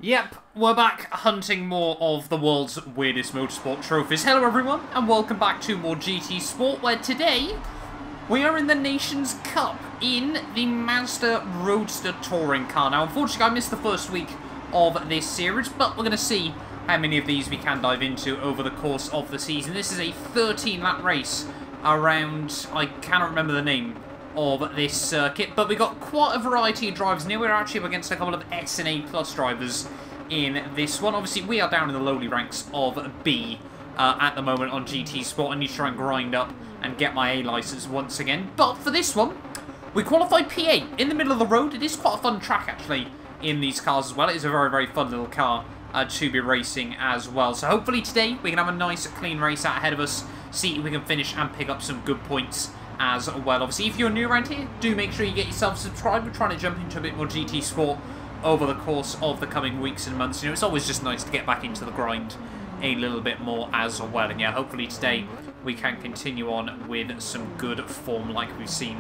Yep, we're back hunting more of the world's weirdest motorsport trophies. Hello everyone, and welcome back to more GT Sport, where today we are in the Nations Cup in the Mazda Roadster Touring car. Now, unfortunately, I missed the first week of this series, but we're going to see how many of these we can dive into over the course of the season. This is a 13-lap race around, I cannot remember the name of this circuit, but we got quite a variety of drivers here. We're actually up against a couple of S and A plus drivers in this one. Obviously, we are down in the lowly ranks of B at the moment on GT Sport. I need to try and grind up and get my A license once again. But for this one, we qualified P8 in the middle of the road. It is quite a fun track, actually, in these cars as well. It is a very, very fun little car to be racing as well. So hopefully today we can have a nice, clean race out ahead of us, see if we can finish and pick up some good points as well. Obviously, if you're new around here, do make sure you get yourself subscribed. We're trying to jump into a bit more GT Sport over the course of the coming weeks and months. You know, it's always just nice to get back into the grind a little bit more as well. And yeah, hopefully today we can continue on with some good form like we've seen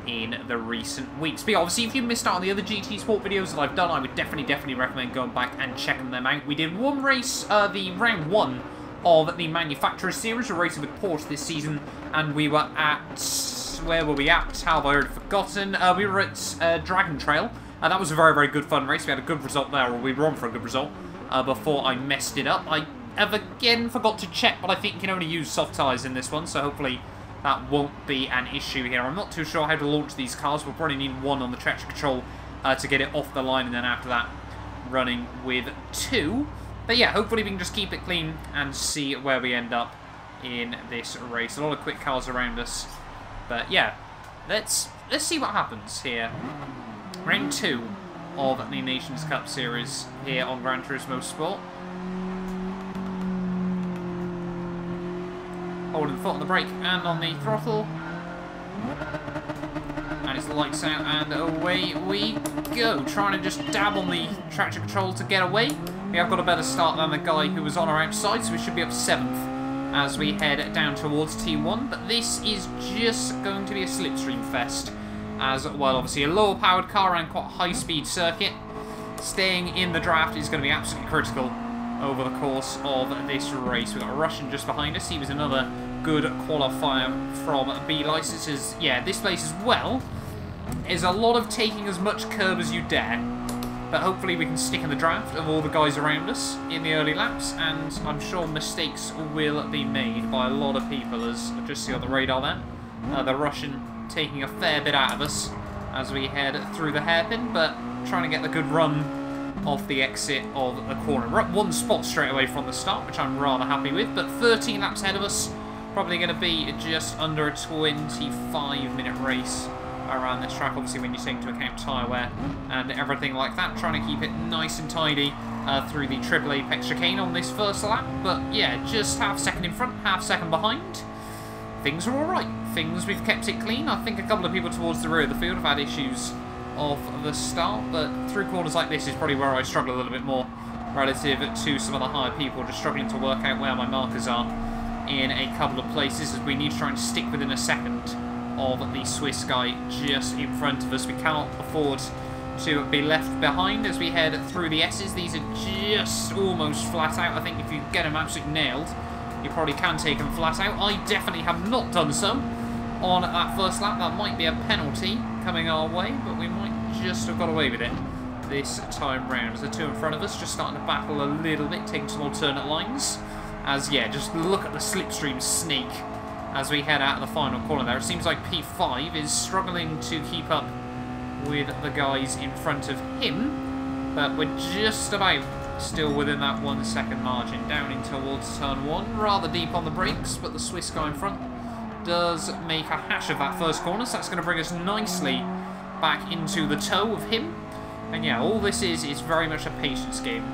in the recent weeks. But yeah, obviously, if you missed out on the other GT Sport videos that I've done, I would definitely recommend going back and checking them out. We did one race, the round one of the Manufacturer Series. We're racing with Porsche this season, and we were at... where were we at? How have I already forgotten? We were at Dragon Trail, and that was a very, very good fun race. We had a good result there, or we were on for a good result, before I messed it up. I have again forgot to check, but I think you can only use soft tyres in this one, so hopefully that won't be an issue here. I'm not too sure how to launch these cars. We'll probably need one on the traction control to get it off the line, and then after that, running with two. But yeah, hopefully we can just keep it clean and see where we end up in this race. A lot of quick cars around us. But yeah, let's see what happens here. Round 2 of the Nations Cup Series here on Gran Turismo Sport. Holding the foot on the brake and on the throttle. And it's lights out and away we go. Trying to just dab on the traction control to get away. We have got a better start than the guy who was on our outside, so we should be up 7th as we head down towards T1. But this is just going to be a slipstream fest as well. Obviously, a lower powered car and quite a high-speed circuit. Staying in the draft is going to be absolutely critical over the course of this race. We've got a Russian just behind us. He was another good qualifier from B licenses. Yeah, this place as well is a lot of taking as much curb as you dare. But hopefully we can stick in the draft of all the guys around us in the early laps, and I'm sure mistakes will be made by a lot of people, as I just see on the radar there. The Russian taking a fair bit out of us as we head through the hairpin, but trying to get the good run off the exit of the corner. We're up 1 spot straight away from the start, which I'm rather happy with, but 13 laps ahead of us, probably going to be just under a 25-minute race around this track. Obviously, when you take into account tyre wear and everything like that, trying to keep it nice and tidy through the Triple Apex chicane on this first lap. But yeah, just half second in front, half second behind. Things are alright. We've kept it clean. I think a couple of people towards the rear of the field have had issues off the start, but through corners like this is probably where I struggle a little bit more relative to some of the higher people, just struggling to work out where my markers are in a couple of places, as we need to try and stick within a second of the Swiss guy just in front of us. We cannot afford to be left behind as we head through the S's. These are just almost flat out. I think if you get them absolutely nailed, you probably can take them flat out. I definitely have not done so on that first lap. That might be a penalty coming our way, but we might just have got away with it this time round. As the two in front of us just starting to battle a little bit, taking some alternate lines. As, yeah, just look at the slipstream snake as we head out of the final corner there. It seems like P5 is struggling to keep up with the guys in front of him, but we're just about still within that 1 second margin. Down in towards turn 1, rather deep on the brakes, but the Swiss guy in front does make a hash of that first corner, so that's going to bring us nicely back into the toe of him. And yeah, all this is very much a patience game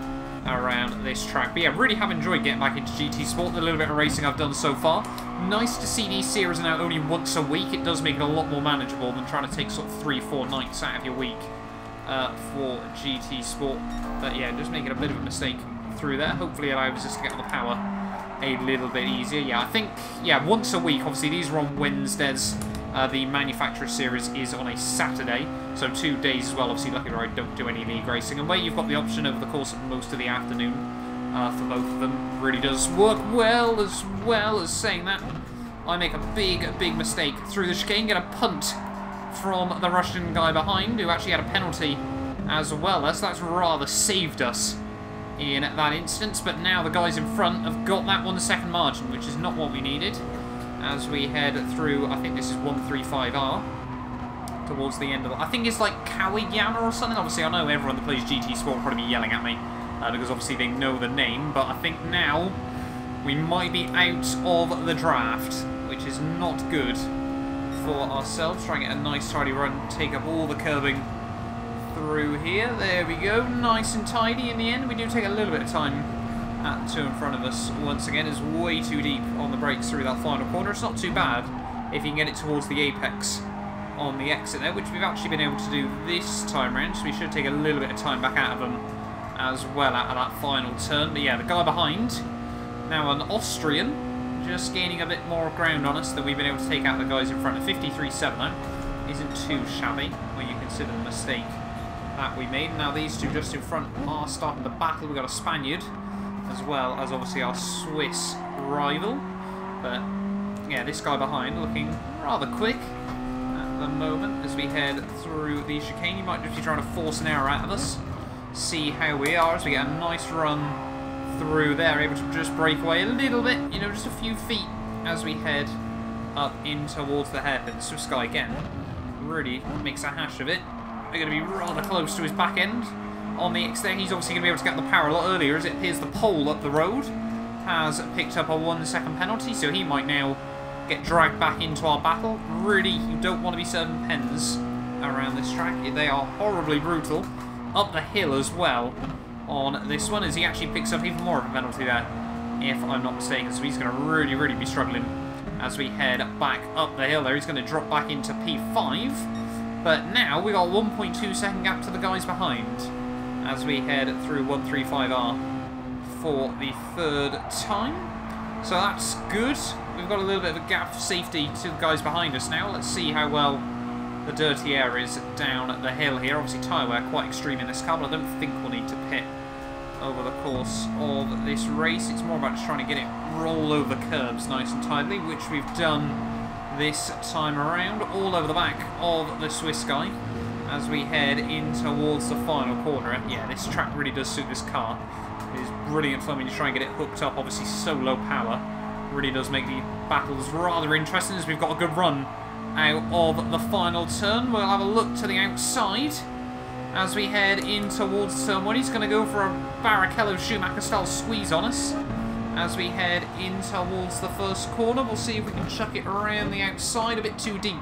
around this track. But yeah, really have enjoyed getting back into GT Sport. The little bit of racing I've done so far. Nice to see these series are now only once a week. It does make it a lot more manageable than trying to take sort of 3-4 nights out of your week for GT Sport. But yeah, just making a bit of a mistake through there. Hopefully it allows us to get on the power a little bit easier. Yeah, I think, yeah, once a week. Obviously these are on Wednesdays The Manufacturer Series is on a Saturday, so 2 days as well. Obviously, lucky I don't do any league racing. And where you've got the option over the course of most of the afternoon for both of them, really does work well as saying that. I make a big mistake through the chicane, get a punt from the Russian guy behind, who actually had a penalty as well. So that's rather saved us in that instance. But now the guys in front have got that 1 second margin, which is not what we needed. As we head through, I think this is 135R, towards the end of it. I think it's like Kawiyama or something. Obviously, I know everyone that plays GT Sport will probably be yelling at me, because obviously they know the name, but I think now we might be out of the draft, which is not good for ourselves. Try and get a nice tidy run, take up all the curbing through here. There we go, nice and tidy in the end. We do take a little bit of time at the two in front of us. Once again, is way too deep on the brakes through that final corner. It's not too bad if you can get it towards the apex on the exit there, which we've actually been able to do this time around, so we should take a little bit of time back out of them as well out of that final turn. But yeah, the guy behind, now an Austrian, just gaining a bit more ground on us than we've been able to take out the guys in front. Of 53.7 though isn't too shabby when you consider the mistake that we made. Now these two just in front are starting the battle. We've got a Spaniard as well as obviously our Swiss rival, but yeah, this guy behind looking rather quick at the moment as we head through the chicane. He might just be trying to force an error out of us. See how we are as we get a nice run through there, able to just break away a little bit, you know, just a few feet as we head up in towards the hairpin. Swiss guy again really makes a hash of it. They're going to be rather close to his back end on the X there. He's obviously going to be able to get the power a lot earlier, as it appears the pole up the road has picked up a 1 second penalty, so he might now get dragged back into our battle. Really, you don't want to be serving pens around this track. They are horribly brutal. Up the hill as well on this one, as he actually picks up even more of a penalty there, if I'm not mistaken. So he's going to really be struggling as we head back up the hill there. He's going to drop back into P5, but now we got a 1.2 second gap to the guys behind as we head through 135R for the third time. So that's good. We've got a little bit of a gap of safety to the guys behind us now. Let's see how well the dirty air is down the hill here. Obviously tyre wear quite extreme in this car, but I don't think we'll need to pit over the course of this race. It's more about just trying to get it roll over the curbs nice and tidily, which we've done this time around, all over the back of the Swiss guy as we head in towards the final corner. Yeah, this track really does suit this car. It is brilliant fun when you try and get it hooked up, obviously so low power. Really does make the battles rather interesting as we've got a good run out of the final turn. We'll have a look to the outside as we head in towards turn 1. He's going to go for a Barrichello Schumacher style squeeze on us as we head in towards the first corner. We'll see if we can chuck it around the outside, a bit too deep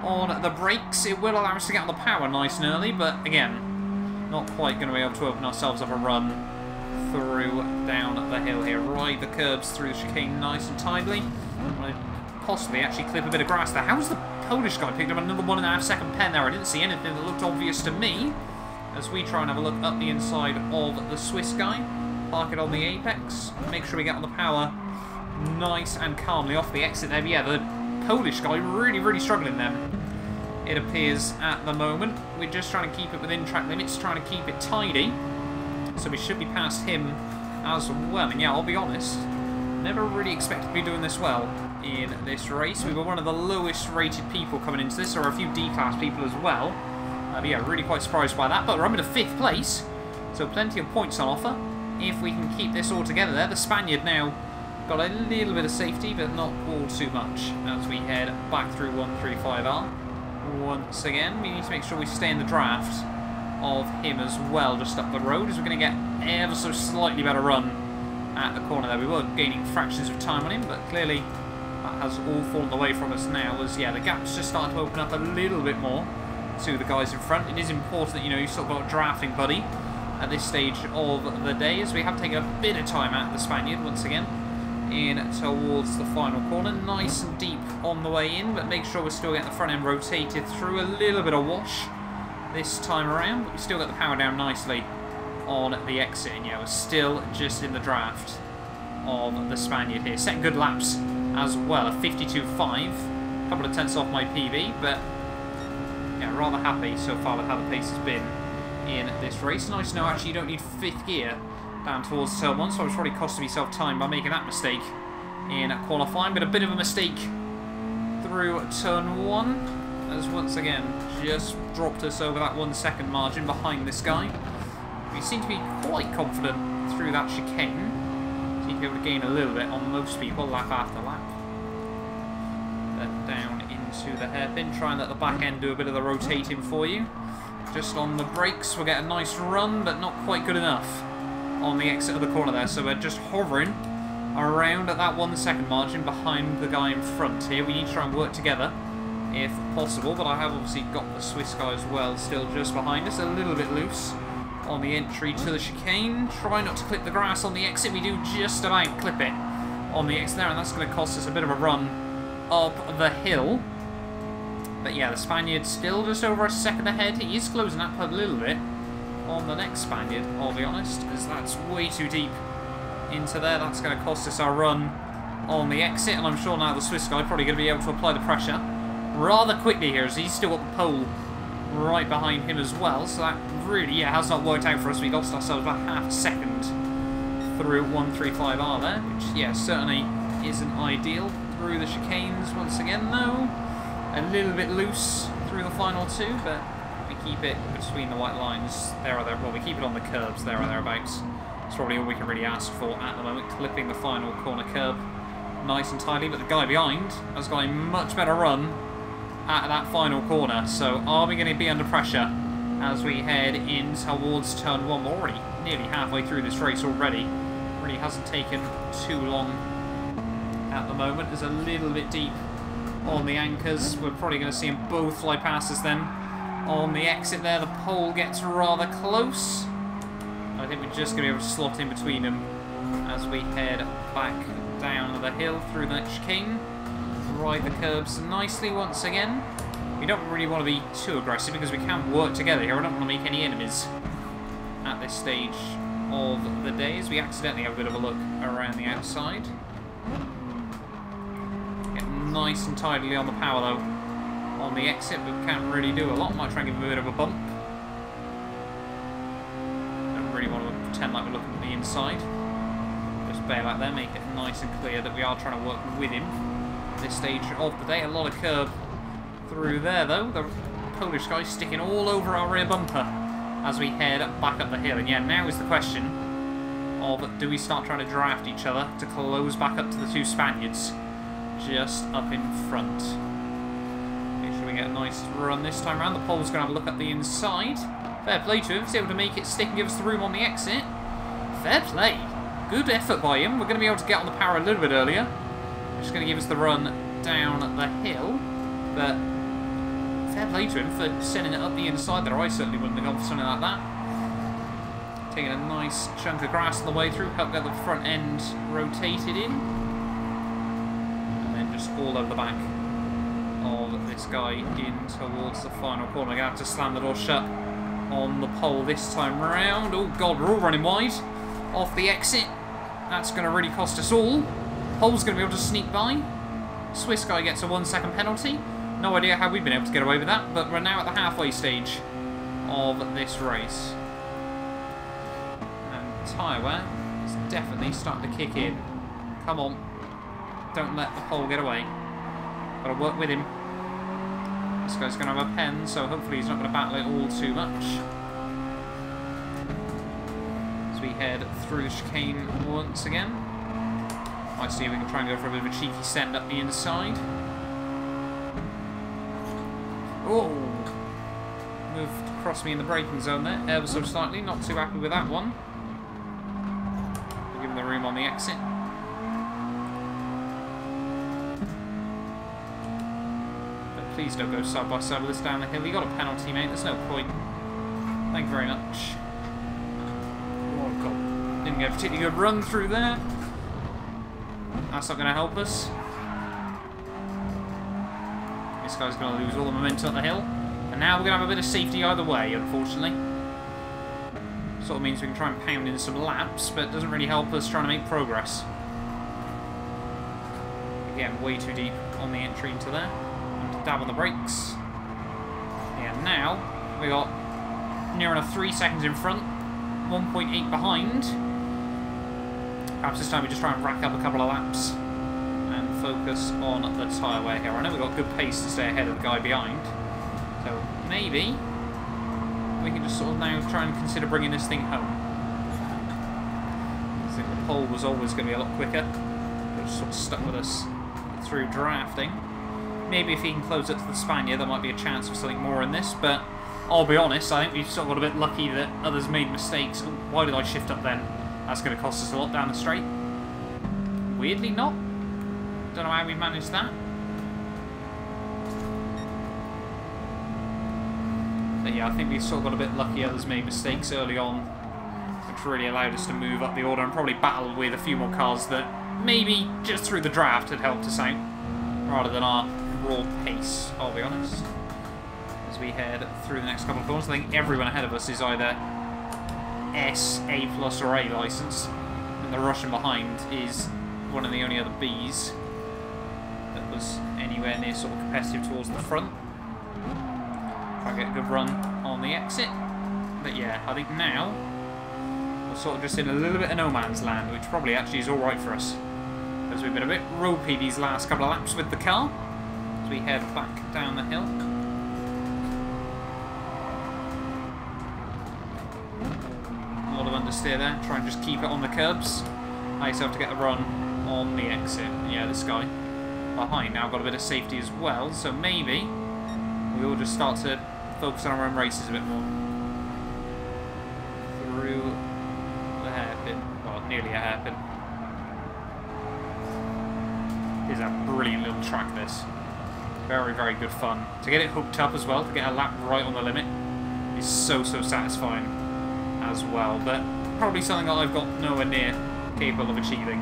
on the brakes. It will allow us to get on the power nice and early, but again, not quite going to be able to open ourselves up a run through down the hill here. Ride the curbs through the chicane nice and tidily. Possibly actually clip a bit of grass there. How's the Polish guy picked up another 1.5 second pen there? I didn't see anything that looked obvious to me as we try and have a look up the inside of the Swiss guy. Park it on the apex. Make sure we get on the power nice and calmly off the exit there. But yeah, the Polish guy really struggling then, it appears, at the moment. We're just trying to keep it within track limits, trying to keep it tidy. So we should be past him as well. And yeah, I'll be honest, never really expected to be doing this well in this race. We were one of the lowest rated people coming into this. There are a few D-class people as well. But yeah, really quite surprised by that. But we're up into 5th place, so plenty of points on offer if we can keep this all together there. The Spaniard now got a little bit of safety, but not all too much as we head back through 135R. Once again, we need to make sure we stay in the draft of him as well, just up the road, as we're going to get ever so slightly better run at the corner there. We were gaining fractions of time on him, but clearly that has all fallen away from us now, as yeah, the gap's just starting to open up a little bit more to the guys in front. It is important that, you know, you've still got a drafting buddy at this stage of the day, as we have taken a bit of time out of the Spaniard once again in towards the final corner. Nice and deep on the way in, but make sure we're still getting the front end rotated through. A little bit of wash this time around, but we still got the power down nicely on the exit. And yeah, we're still just in the draft of the Spaniard here. Setting good laps as well, a 52.5. Coming couple of tenths off my PB, but yeah, rather happy so far with how the pace has been in this race. Nice to know actually you don't need 5th gear down towards turn 1, so I was probably costing myself time by making that mistake in qualifying, but a bit of a mistake through turn 1, as once again just dropped us over that 1 second margin behind this guy. We seem to be quite confident through that chicane. Seem to be able to gain a little bit on most people lap after lap. Then down into the hairpin, try and let the back end do a bit of the rotating for you. Just on the brakes, we'll get a nice run, but not quite good enough on the exit of the corner there. So we're just hovering around at that 1 second margin behind the guy in front here. We need to try and work together if possible, but I have obviously got the Swiss guy as well still just behind us, a little bit loose on the entry to the chicane. Try not to clip the grass on the exit. We do just about clip it on the exit there, and that's going to cost us a bit of a run up the hill. But yeah, the Spaniard still just over a second ahead. He is closing up a little bit on the next Spaniard, I'll be honest, because that's way too deep into there. That's going to cost us our run on the exit, and I'm sure now the Swiss guy probably going to be able to apply the pressure rather quickly here, as he's still got the pole right behind him as well. So that really, yeah, has not worked out for us. We lost ourselves about half a second through 135R there, which, yeah, certainly isn't ideal. Through the chicanes once again, though. A little bit loose through the final 2, but we keep it between the white lines there or there. Well, we keep it on the curbs there or thereabouts. That's probably all we can really ask for at the moment. Clipping the final corner curb nice and tidy, but the guy behind has got a much better run at that final corner. So are we going to be under pressure as we head in towards turn 1? We're already nearly halfway through this race already. Really hasn't taken too long at the moment. There's a little bit deep on the anchors. We're probably going to see them both fly past us then. On the exit there, the pole gets rather close. I think we're just going to be able to slot in between them as we head back down the hill through the chicane. Ride the curbs nicely once again. We don't really want to be too aggressive because we can work together here. I don't want to make any enemies at this stage of the day, as we accidentally have a bit of a look around the outside. Get nice and tidily on the power though on the exit, but we can't really do a lot. Might try and give him a bit of a bump. Don't really want to pretend like we're looking at the inside. Just bail out there, make it nice and clear that we are trying to work with him at this stage of the day. A lot of curb through there though. The Polish guy sticking all over our rear bumper as we head back up the hill. And yeah, now is the question of, do we start trying to draft each other to close back up to the 2 Spaniards just up in front? Make sure we get a nice run this time around. The pole's going to have a look up the inside. Fair play to him. He's able to make it stick and give us the room on the exit. Fair play. Good effort by him. We're going to be able to get on the power a little bit earlier. Just going to give us the run down the hill. But fair play to him for sending it up the inside there. I certainly wouldn't have gone for something like that. Taking a nice chunk of grass on the way through, help get the front end rotated in. And then just all over the back of this guy in towards the final corner. We're going to have to slam the door shut on the pole this time round. Oh god, we're all running wide off the exit. That's going to really cost us all. Pole's going to be able to sneak by. Swiss guy gets a 1 second penalty. No idea how we've been able to get away with that, but we're now at the halfway stage of this race. And tyre wear is definitely starting to kick in. Come on. Don't let the pole get away. Got to work with him. This guy's going to have a pen, so hopefully he's not going to battle it all too much. As we head through the chicane once again. Might see if we can try and go for a bit of a cheeky send up the inside. Oh! Moved across me in the braking zone there, ever so slightly. Not too happy with that one. We'll give him the room on the exit. But please don't go side by side with us down the hill. You got a penalty, mate. There's no point. Thank you very much. Oh god. Didn't get a particularly good run through there. That's not going to help us. This guy's going to lose all the momentum up the hill. And now we're going to have a bit of safety either way, unfortunately. Sort of means we can try and pound in some laps, but it doesn't really help us trying to make progress. Again, way too deep on the entry into there. dab on the brakes. Yeah, now we got near enough 3 seconds in front, 1.8 behind. Perhaps this time we just try and rack up a couple of laps and focus on the tyre wear here. I know we've got good pace to stay ahead of the guy behind, so maybe we can just sort of now try and consider bringing this thing home. I think the pole was always going to be a lot quicker. It just sort of stuck with us through drafting. Maybe if he can close it to the Spaniard, there might be a chance of something more in this, but I'll be honest, I think we've sort of got a bit lucky that others made mistakes. Why did I shift up then? That's going to cost us a lot down the straight. Weirdly not. Don't know how we managed that. But yeah, I think we sort of got a bit lucky. Others made mistakes early on, which really allowed us to move up the order and probably battle with a few more cars that maybe just through the draft had helped us out, rather than our raw pace, I'll be honest. As we head through the next couple of corners, I think everyone ahead of us is either S, A+, or A licensed, and the Russian behind is one of the only other Bs that was anywhere near sort of competitive towards the front. Try and get a good run on the exit. But yeah, I think now we're sort of just in a little bit of no man's land, which probably actually is alright for us, as we've been a bit ropey these last couple of laps with the car as we head back down the hill. A lot of understeer there, try and just keep it on the curbs. I used to have to get a run on the exit. Yeah, this guy behind now got a bit of safety as well, so maybe we will just start to focus on our own races a bit more. Through the hairpin, well, nearly a hairpin. Is a brilliant little track, this. Very, very good fun. To get it hooked up as well, to get a lap right on the limit, is so, so satisfying as well. But probably something that I've got nowhere near capable of achieving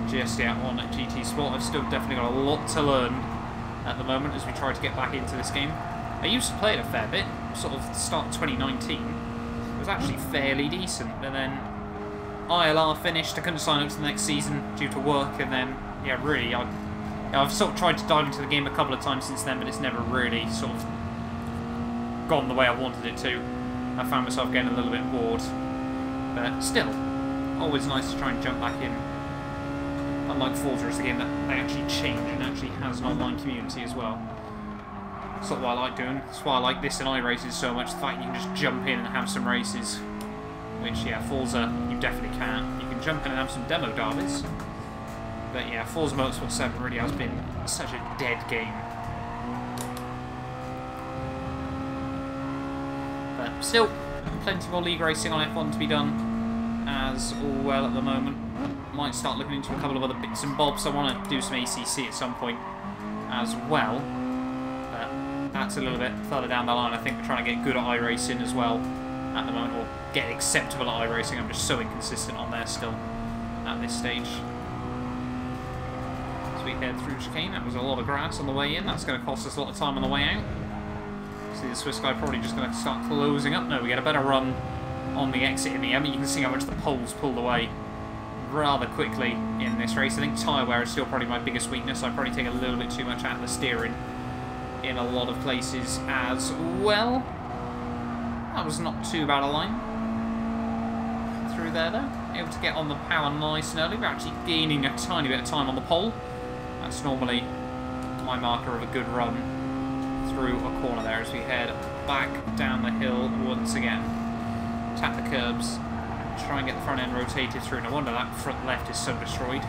just yet on GT Sport. I've still definitely got a lot to learn at the moment as we try to get back into this game. I used to play it a fair bit, sort of start of 2019. It was actually fairly decent, and then ILR finished. I couldn't sign up to the next season due to work, and then, yeah, really, I've sort of tried to dive into the game a couple of times since then, but it's never really sort of gone the way I wanted it to. I found myself getting a little bit bored, but still, always nice to try and jump back in. Unlike Forza, it's a game that they actually change and actually has an online community as well. That's what I like doing. That's why I like this in iRacing so much, the fact you can just jump in and have some races. Which, yeah, Forza, you definitely can. You can jump in and have some demo derbies. But yeah, Forza Motorsport 7 really has been such a dead game. But still, plenty more league racing on F1 to be done as well at the moment. Might start looking into a couple of other bits and bobs. I want to do some ACC at some point as well. But that's a little bit further down the line. I think we're trying to get good at iRacing as well at the moment, or get acceptable at iRacing. I'm just so inconsistent on there still at this stage. As we head through chicane, that was a lot of grass on the way in. That's going to cost us a lot of time on the way out. See the Swiss guy probably just going to start closing up. No, we get a better run on the exit in the end. You can see how much the poles pulled away rather quickly in this race. I think tyre wear is still probably my biggest weakness. I probably take a little bit too much out of the steering in a lot of places as well. That was not too bad a line through there though. Able to get on the power nice and early. We're actually gaining a tiny bit of time on the pole. That's normally my marker of a good run through a corner there as we head back down the hill once again. Tap the curbs. Try and get the front end rotated through. No wonder that front left is so destroyed.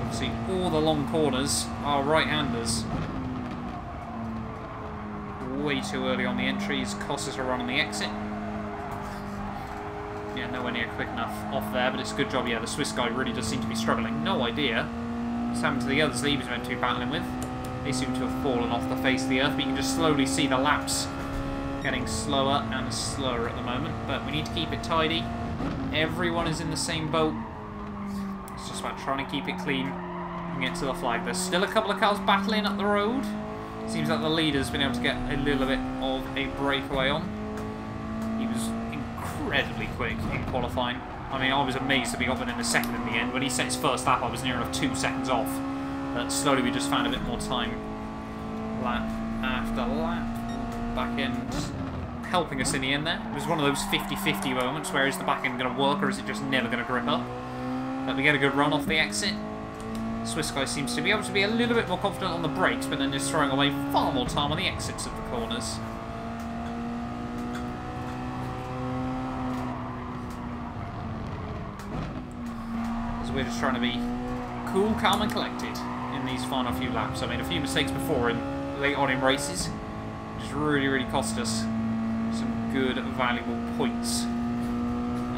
Obviously, all the long corners are right-handers. Way too early on the entries. Cost us a run on the exit. Yeah, nowhere near quick enough off there, but it's a good job. Yeah, the Swiss guy really does seem to be struggling. No idea what's happened to the others that he was meant to be battling with. They seem to have fallen off the face of the earth, but you can just slowly see the laps getting slower and slower at the moment, but we need to keep it tidy. Everyone is in the same boat. It's just about trying to keep it clean and get to the flag. There's still a couple of cars battling up the road. Seems like the leader's been able to get a little bit of a breakaway on. He was incredibly quick in qualifying. I mean, I was amazed that we got one in the second in the end. When he set his first lap, I was near enough 2 seconds off. But slowly we just found a bit more time lap after lap. Back end helping us in the end there. It was one of those 50-50 moments where is the back end going to work or is it just never going to grip up? But we get a good run off the exit. Swiss guy seems to be able to be a little bit more confident on the brakes, but then just throwing away far more time on the exits of the corners. As we're just trying to be cool, calm and collected in these final few laps. I made a few mistakes before late on in races, which really cost us some good, valuable points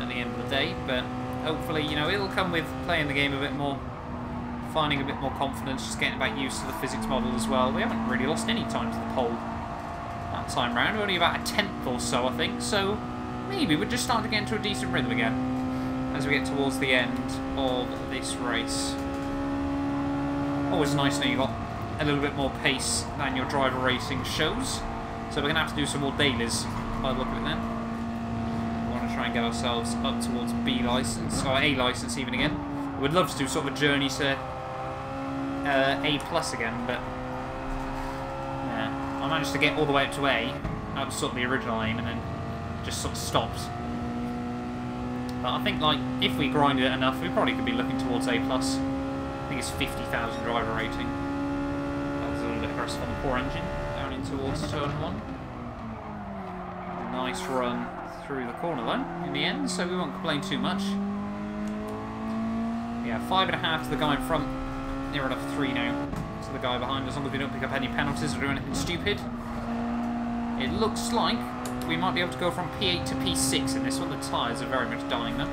at the end of the day. But hopefully, you know, it'll come with playing the game a bit more, finding a bit more confidence, just getting back used to the physics model as well. We haven't really lost any time to the pole that time round, only about a tenth or so, I think. So maybe we're just starting to get into a decent rhythm again as we get towards the end of this race. Always nice that you got a little bit more pace than your driver racing shows. So we're going to have to do some more dailies by the look of it then. We want to try and get ourselves up towards B licence, or A licence even again. We'd love to do sort of a journey to A plus again, but yeah, I managed to get all the way up to A. That was sort of the original aim, and then just sort of stopped. But I think, like, if we grinded it enough, we probably could be looking towards A plus. I think it's 50,000 driver rating. That was a little bit aggressive on the poor engine, down in towards turn 1. Nice run through the corner though, in the end, so we won't complain too much. Yeah, 5.5 to the guy in front. Near enough 3 now to the guy behind, as long as we don't pick up any penalties or do anything stupid. It looks like we might be able to go from P8 to P6 in this one. The tyres are very much dying now.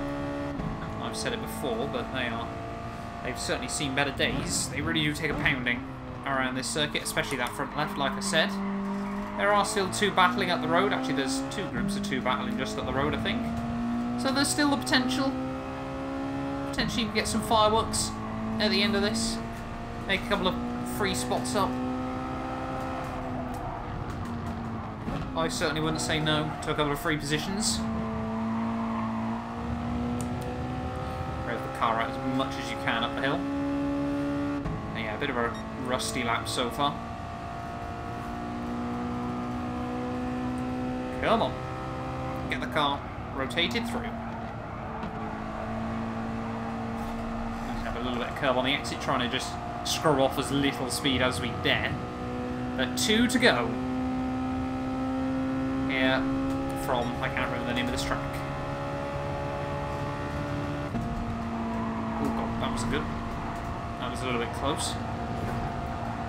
I've said it before, but they've certainly seen better days. They really do take a pounding around this circuit, especially that front left, like I said. There are still 2 battling up the road. Actually, there's 2 groups of 2 battling just up the road, I think. So there's still the potential. Potentially you can get some fireworks at the end of this. Make a couple of free spots up. I certainly wouldn't say no to a couple of free positions. Rev the car out as much as you can up the hill. And yeah, a bit of a rusty lap so far. Come on. Get the car rotated through. Have a little bit of curb on the exit, trying to just scrub off as little speed as we dare. But 2 to go. Here from, I can't remember the name of this track. Oh god, that was good. That was a little bit close.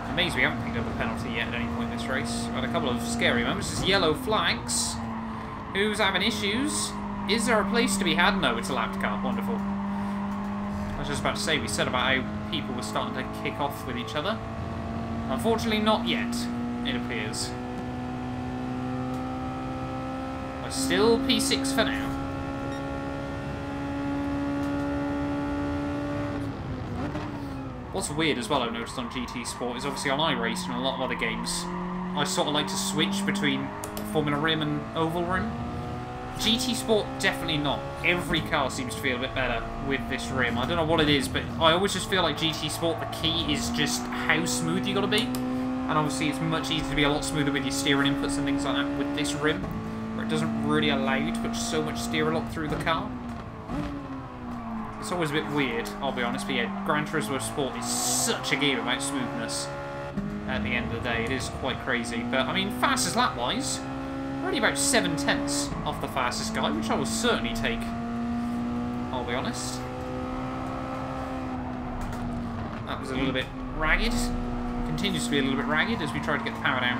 Amazed we haven't picked up a penalty yet at any point in this race. We've had a couple of scary moments. Just yellow flags. Who's having issues? Is there a place to be had? No, it's a lapped car. Wonderful. I was just about to say, we said about how people were starting to kick off with each other. Unfortunately, not yet, it appears. But still P6 for now. What's weird as well, I've noticed on GT Sport, is obviously on iRacing and a lot of other games, I sort of like to switch between Formula Rim and Oval Rim. GT Sport, definitely not. Every car seems to feel a bit better with this rim. I don't know what it is, but I always just feel like GT Sport, the key is just how smooth you got to be. And obviously it's much easier to be a lot smoother with your steering inputs and things like that with this rim, where it doesn't really allow you to put so much steer lock through the car. It's always a bit weird, I'll be honest, but yeah, Gran Turismo Sport is such a game about smoothness at the end of the day. It is quite crazy. But, I mean, fastest lap-wise, we're only about 7/10 off the fastest guy, which I will certainly take, I'll be honest. That was a little bit ragged. Continues to be a little bit ragged as we try to get the power down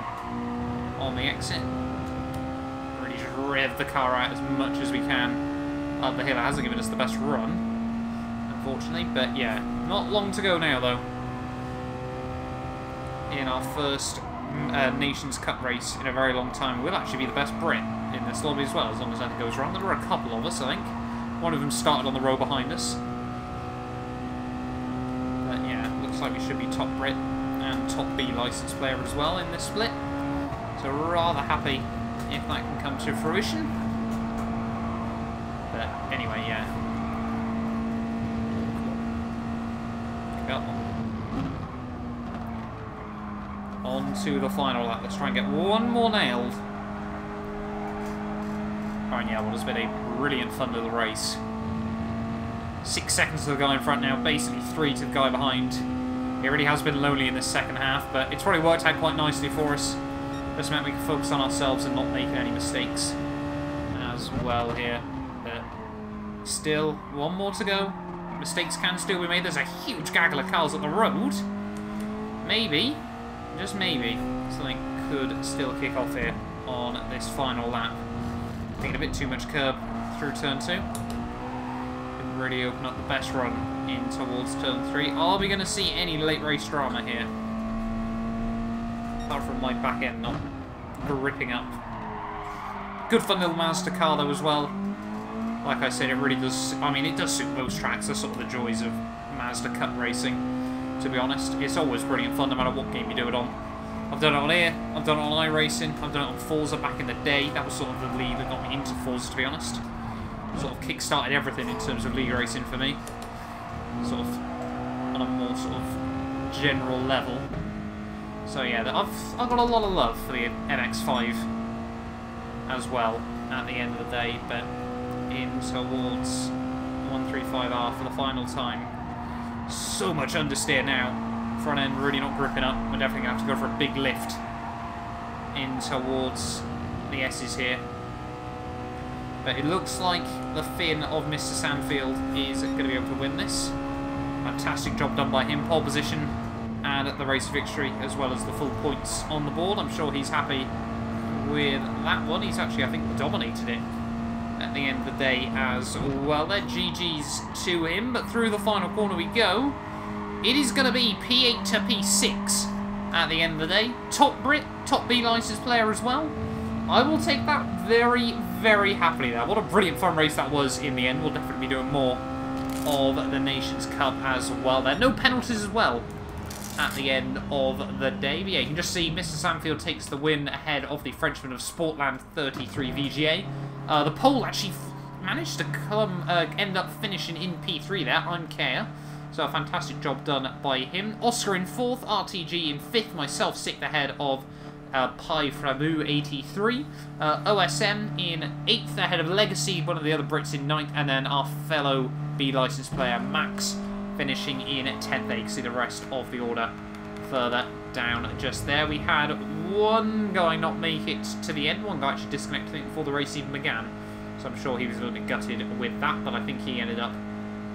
on the exit. Really just rev the car out as much as we can up the hill. It hasn't given us the best run, unfortunately, but yeah, not long to go now though in our first Nations Cup race in a very long time. We'll actually be the best Brit in this lobby as well, as long as nothing goes wrong. There were a couple of us, I think. One of them started on the row behind us, but yeah, looks like we should be top Brit and top B licence player as well in this split, so rather happy if that can come to fruition. But anyway, yeah. On to the final lap. Let's try and get one more nailed. Oh, yeah, what has been a brilliant fun little race. 6 seconds to the guy in front now, basically 3 to the guy behind. It really has been lonely in the second half, but it's probably worked out quite nicely for us. Just meant we can focus on ourselves and not making any mistakes as well here. But still, one more to go. Mistakes can still be made. There's a huge gaggle of cars on the road. Maybe, just maybe, something could still kick off here on this final lap. Taking a bit too much curb through turn 2. Could really open up the best run in towards turn 3. Are we going to see any late race drama here? Apart from my back end not gripping up. Good fun little Mazda car though as well. Like I said, it really does, I mean, it does suit most tracks. That's sort of the joys of Mazda Cup racing, to be honest. It's always brilliant fun no matter what game you do it on. I've done it on here, I've done it on iRacing, I've done it on Forza back in the day. That was sort of the league that got me into Forza, to be honest. Sort of kick-started everything in terms of league racing for me. Sort of on a more sort of general level. So yeah, I've got a lot of love for the MX5 as well at the end of the day, but in towards 135R for the final time. So much understeer now. Front end really not gripping up. We're definitely going to have to go for a big lift in towards the S's here. But it looks like the Finn of Mr. Sandfield is going to be able to win this. Fantastic job done by him. Pole position and the race victory, as well as the full points on the board. I'm sure he's happy with that one. He's actually, I think, dominated it at the end of the day as well. There, GG's to him, but through the final corner we go. It is going to be P8 to P6 at the end of the day. Top Brit, top B licensed player as well. I will take that very, very happily there. What a brilliant fun race that was in the end. We'll definitely be doing more of the Nations Cup as well there. No penalties as well at the end of the day. But yeah, you can just see Mr. Sandfield takes the win ahead of the Frenchman of Sportland 33 VGA. The pole actually managed to end up finishing in P3 there. I'm Care. So a fantastic job done by him. Oscar in 4th, RTG in 5th, myself 6th ahead of Pi Framu 83. OSM in 8th ahead of Legacy, one of the other Brits in 9th, and then our fellow B licensed player Max finishing in 10th. There you can see the rest of the order further down just there. We had one guy not make it to the end, one guy actually disconnected before the race even began. So I'm sure he was a little bit gutted with that, but I think he ended up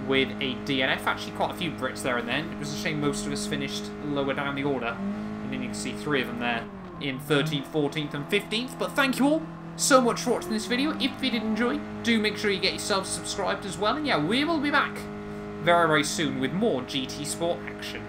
with a DNF. Actually, quite a few Brits there and then. It was a shame most of us finished lower down the order. And then you can see 3 of them there in 13th, 14th and 15th. But thank you all so much for watching this video. If you did enjoy, do make sure you get yourselves subscribed as well. And yeah, we will be back very, very soon with more GT Sport action.